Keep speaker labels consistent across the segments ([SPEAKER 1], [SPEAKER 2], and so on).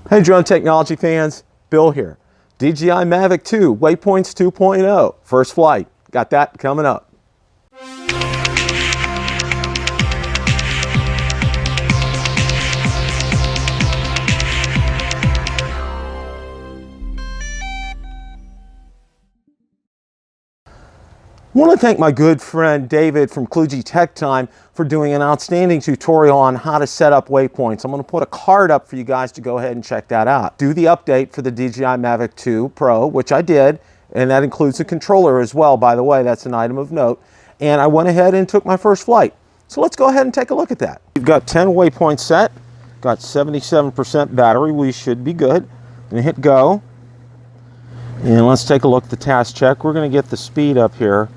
[SPEAKER 1] Hey drone technology fans, Bill here. DJI Mavic 2, Waypoints 2.0, first flight. Got that coming up. I want to thank my good friend David from Kluge Tech Time for doing an outstanding tutorial on how to set up waypoints. I'm going to put a card up for you guys to go ahead and check that out. Do the update for the DJI Mavic 2 Pro, which I did, and that includes the controller as well, by the way. That's an item of note. And I went ahead and took my first flight. So let's go ahead and take a look at that. We've got 10 waypoints set, got 77% battery. We should be good. And hit go. And let's take a look at the task check. We're going to get the speed up here.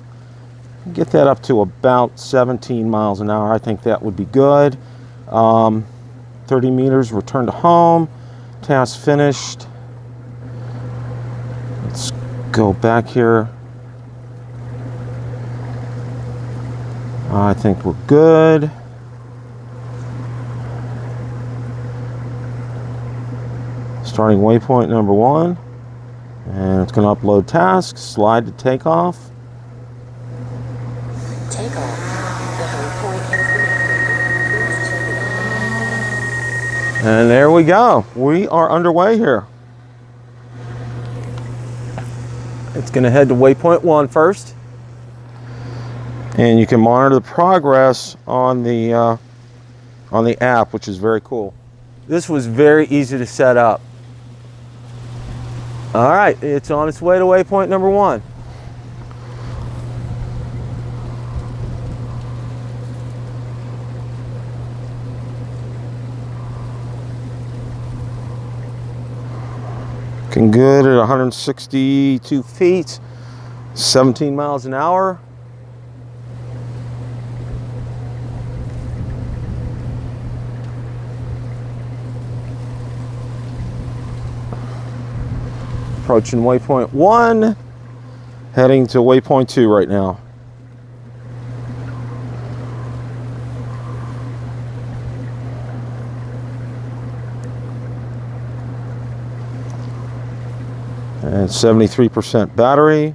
[SPEAKER 1] Get that up to about 17 miles an hour. I think that would be good. 30 meters, return to home. Task finished. Let's go back here. I think we're good. Starting waypoint number 1. And it's going to upload tasks. Slide to takeoff. And there we go. We are underway here. It's going to head to waypoint 1 first. And you can monitor the progress on the app, which is very cool. This was very easy to set up. All right, it's on its way to waypoint number 1. Looking good at 162 feet, 17 miles an hour. Approaching waypoint 1, heading to waypoint 2 right now. And 73% battery,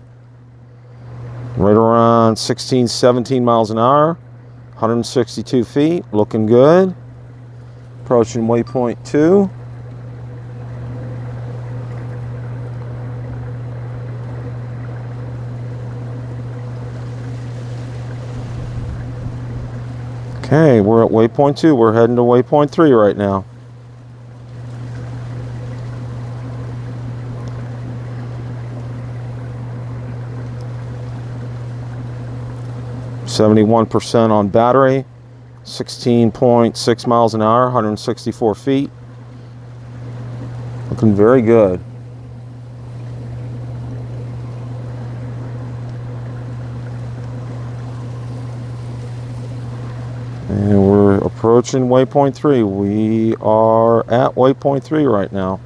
[SPEAKER 1] right around 16, 17 miles an hour, 162 feet, looking good. Approaching waypoint 2. Okay, we're at waypoint 2. We're heading to waypoint 3 right now. %, on battery, 16.6 miles an hour, 164 feet. Looking very good. And we're approaching waypoint 3. We are at waypoint 3 right now.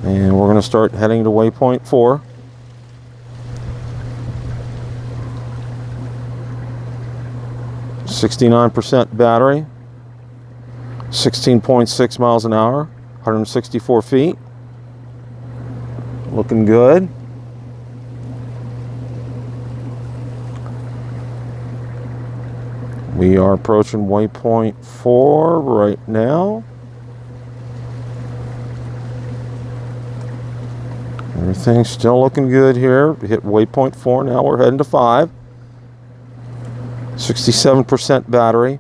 [SPEAKER 1] And we're going to start heading to waypoint 4. %, battery, 16.6 miles an hour, 164 feet. Looking good. We are approaching waypoint 4 right now. Everything's still looking good here. We hit waypoint 4, now we're heading to 5. 67% battery,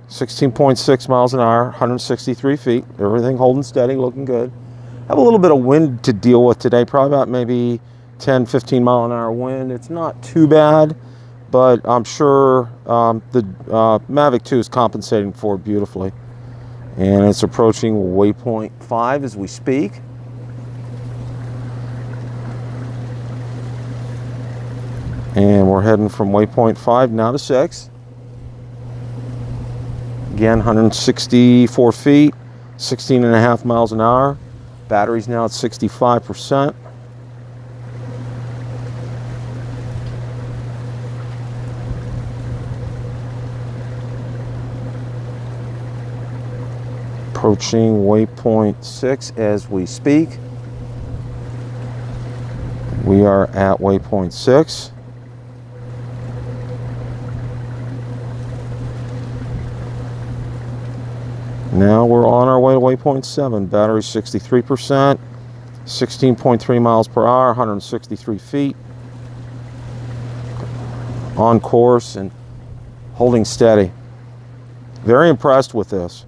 [SPEAKER 1] 16.6 miles an hour, 163 feet. Everything holding steady, looking good. Have a little bit of wind to deal with today, probably about maybe 10, 15 mile an hour wind. It's not too bad, but I'm sure the Mavic 2 is compensating for it beautifully. And it's approaching waypoint 5 as we speak. And we're heading from waypoint 5 now to 6. Again, 164 feet, 16.5 miles an hour. Battery's now at 65%. Approaching waypoint 6 as we speak. We are at waypoint 6. Now we're on our way to waypoint 7. Battery 63%, 16.3 miles per hour, 163 feet. On course and holding steady. Very impressed with this.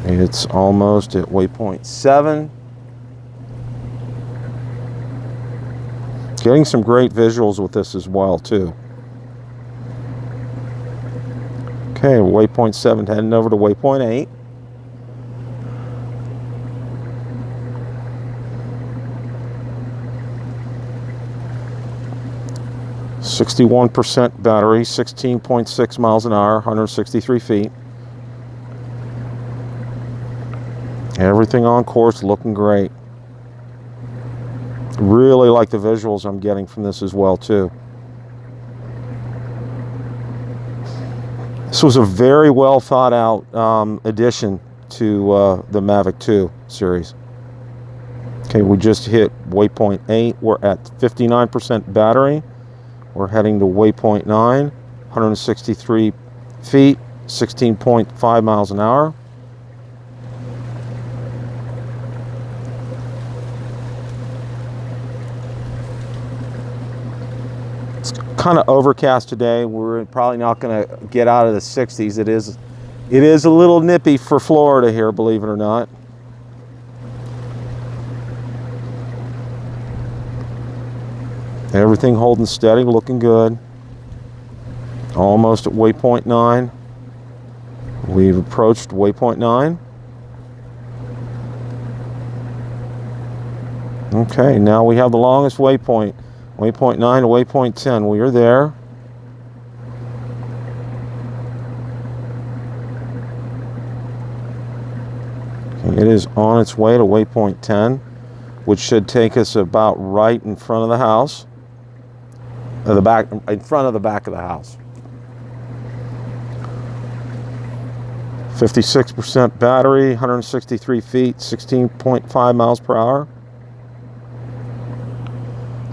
[SPEAKER 1] It's almost at waypoint 7. Getting some great visuals with this as well, too. Okay, waypoint 7, heading over to waypoint 8. %61 battery, 16.6 miles an hour, 163 feet. Everything on course, looking great. Really like the visuals I'm getting from this as well, too. This was a very well thought out addition to the Mavic 2 series. Okay, we just hit waypoint 8. We're at 59% battery. We're heading to waypoint 9, 163 feet, 16.5 miles an hour. It's kind of overcast today. We're probably not going to get out of the 60s. It is a little nippy for Florida here, believe it or not. Everything holding steady, looking good. Almost at waypoint 9. We've approached waypoint 9. Okay, now we have the longest waypoint. Waypoint 9 to waypoint 10. We are there. Okay, it is on its way to waypoint 10, which should take us about right in front of the house. In front of the back of the house. 56% battery, 163 feet, 16.5 miles per hour.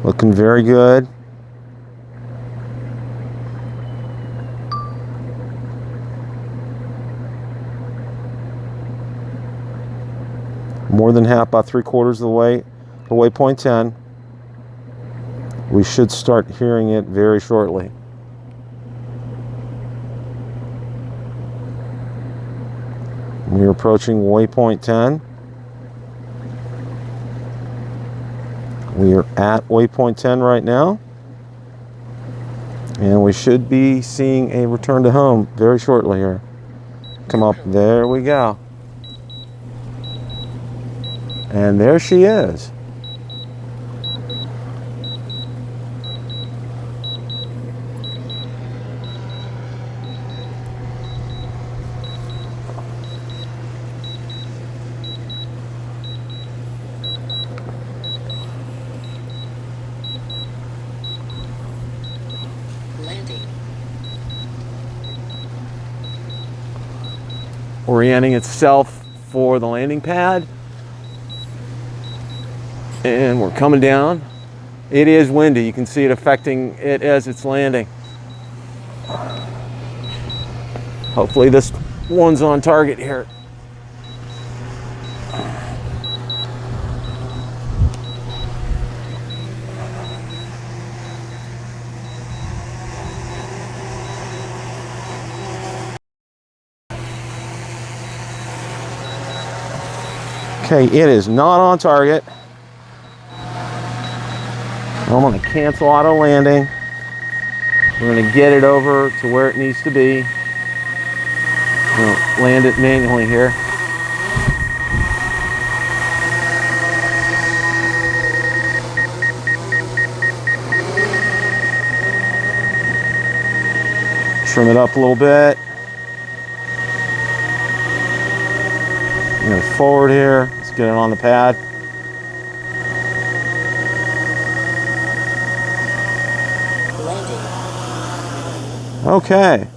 [SPEAKER 1] Looking very good. More than half, about 3/4 of the way to waypoint 10. We should start hearing it very shortly. We're approaching waypoint 10. We are at waypoint 10 right now. And we should be seeing a return to home very shortly here. Come up, there we go. And there she is. Orienting itself for the landing pad. And we're coming down. It is windy. You can see it affecting it as it's landing. Hopefully this one's on target here. Okay, it is not on target. I'm going to cancel auto landing. We're going to get it over to where it needs to be. We'll land it manually here. Trim it up a little bit. I'm going to forward here. Let's get it on the pad. Okay,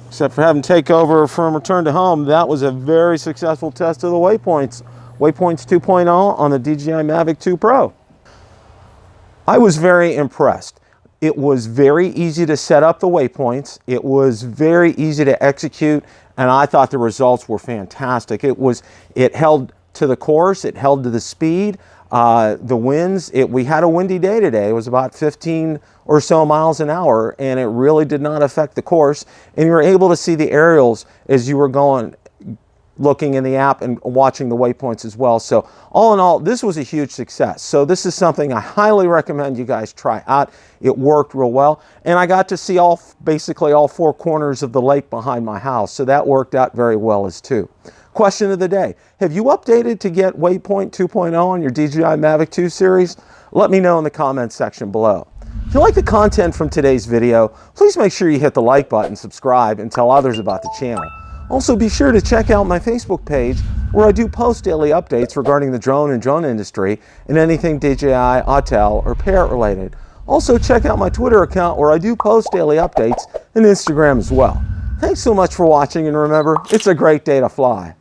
[SPEAKER 1] except for having takeover from return to home, that was a very successful test of the Waypoints 2.0 on the DJI Mavic 2 Pro. I was very impressed. It was very easy to set up the waypoints. It was very easy to execute, and I thought the results were fantastic. It held to the course, it held to the speed, the winds. We had a windy day today. It was about 15 or so miles an hour, and it really did not affect the course. And you were able to see the aerials as you were going, looking in the app and watching the waypoints as well. So all in all, this was a huge success. So this is something I highly recommend you guys try out. It worked real well. And I got to see basically all four corners of the lake behind my house. So that worked out very well as too. Question of the day. Have you updated to get Waypoint 2.0 on your DJI Mavic 2 series? Let me know in the comments section below. If you like the content from today's video, please make sure you hit the like button, subscribe, and tell others about the channel. Also, be sure to check out my Facebook page where I do post daily updates regarding the drone and drone industry and anything DJI, Autel, or Parrot related. Also, check out my Twitter account where I do post daily updates and Instagram as well. Thanks so much for watching, and remember, it's a great day to fly.